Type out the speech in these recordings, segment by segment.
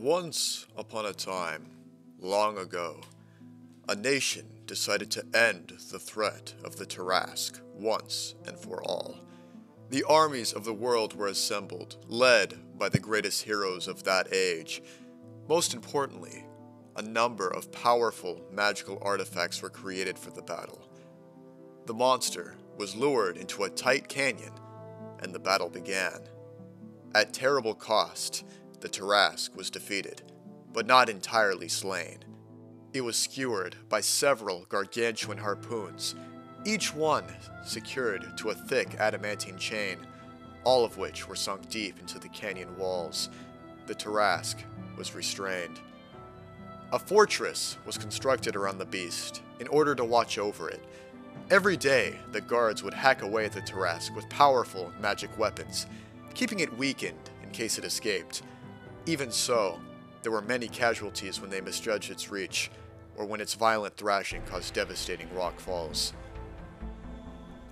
Once upon a time, long ago, a nation decided to end the threat of the Tarrasque once and for all. The armies of the world were assembled, led by the greatest heroes of that age. Most importantly, a number of powerful magical artifacts were created for the battle. The monster was lured into a tight canyon, and the battle began. At terrible cost, the Tarrasque was defeated, but not entirely slain. It was skewered by several gargantuan harpoons, each one secured to a thick adamantine chain, all of which were sunk deep into the canyon walls. The Tarrasque was restrained. A fortress was constructed around the beast in order to watch over it. Every day, the guards would hack away at the Tarrasque with powerful magic weapons, keeping it weakened in case it escaped. Even so, there were many casualties when they misjudged its reach, or when its violent thrashing caused devastating rock falls.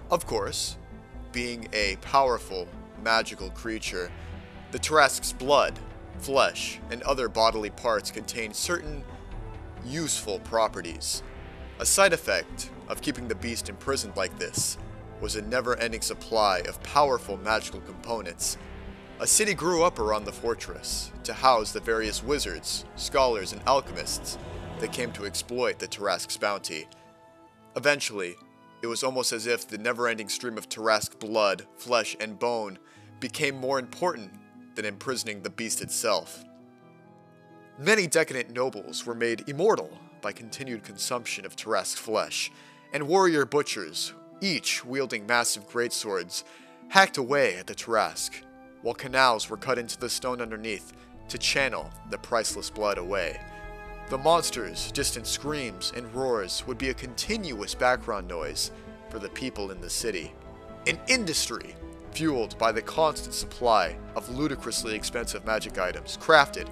Of course, being a powerful, magical creature, the Tarrasque's blood, flesh, and other bodily parts contained certain useful properties. A side effect of keeping the beast imprisoned like this was a never-ending supply of powerful magical components. A city grew up around the fortress to house the various wizards, scholars, and alchemists that came to exploit the Tarrasque's bounty. Eventually, it was almost as if the never-ending stream of Tarrasque blood, flesh, and bone became more important than imprisoning the beast itself. Many decadent nobles were made immortal by continued consumption of Tarrasque flesh, and warrior butchers, each wielding massive greatswords, hacked away at the Tarrasque, while canals were cut into the stone underneath to channel the priceless blood away. The monster's distant screams and roars would be a continuous background noise for the people in the city. An industry fueled by the constant supply of ludicrously expensive magic items crafted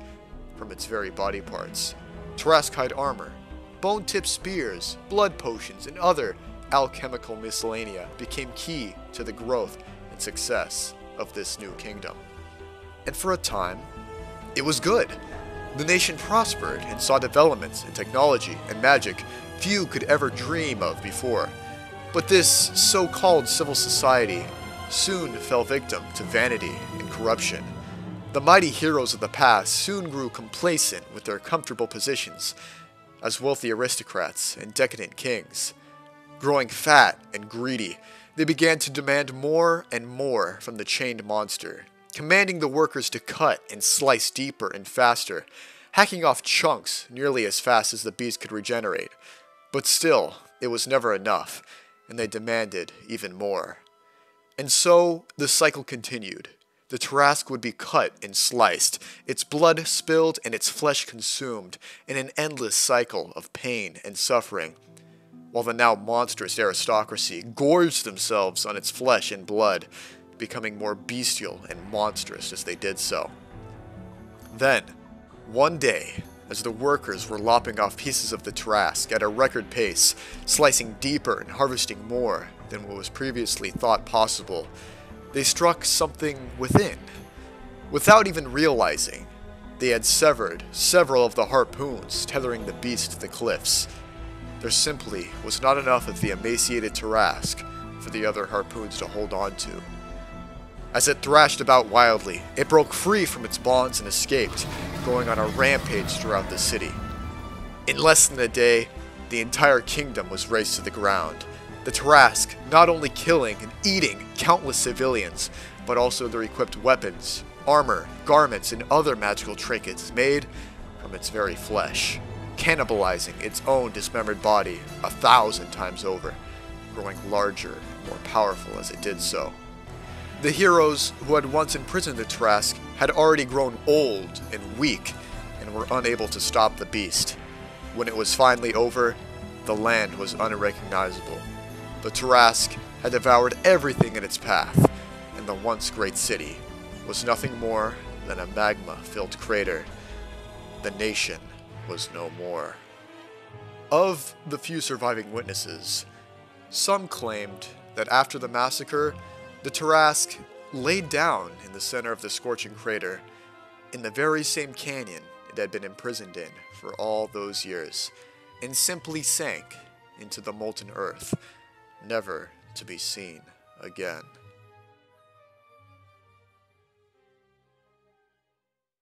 from its very body parts. Tarrasque hide armor, bone-tipped spears, blood potions, and other alchemical miscellanea became key to the growth and success of this new kingdom. And for a time, it was good. The nation prospered and saw developments in technology and magic few could ever dream of before. But this so-called civil society soon fell victim to vanity and corruption. The mighty heroes of the past soon grew complacent with their comfortable positions as wealthy aristocrats and decadent kings. Growing fat and greedy, they began to demand more and more from the chained monster, commanding the workers to cut and slice deeper and faster, hacking off chunks nearly as fast as the beast could regenerate. But still, it was never enough, and they demanded even more. And so, the cycle continued. The Tarrasque would be cut and sliced, its blood spilled and its flesh consumed, in an endless cycle of pain and suffering, while the now monstrous aristocracy gorged themselves on its flesh and blood, becoming more bestial and monstrous as they did so. Then, one day, as the workers were lopping off pieces of the Tarrasque at a record pace, slicing deeper and harvesting more than what was previously thought possible, they struck something within. Without even realizing, they had severed several of the harpoons tethering the beast to the cliffs. There simply was not enough of the emaciated Tarrasque for the other harpoons to hold on to. As it thrashed about wildly, it broke free from its bonds and escaped, going on a rampage throughout the city. In less than a day, the entire kingdom was razed to the ground, the Tarrasque not only killing and eating countless civilians, but also their equipped weapons, armor, garments, and other magical trinkets made from its very flesh, cannibalizing its own dismembered body 1,000 times over, growing larger and more powerful as it did so. The heroes who had once imprisoned the Tarrasque had already grown old and weak and were unable to stop the beast. When it was finally over, the land was unrecognizable. The Tarrasque had devoured everything in its path, and the once great city was nothing more than a magma-filled crater. The nation was no more. Of the few surviving witnesses, some claimed that after the massacre, the Tarrasque laid down in the center of the scorching crater, in the very same canyon it it had been imprisoned in for all those years, and simply sank into the molten earth, never to be seen again.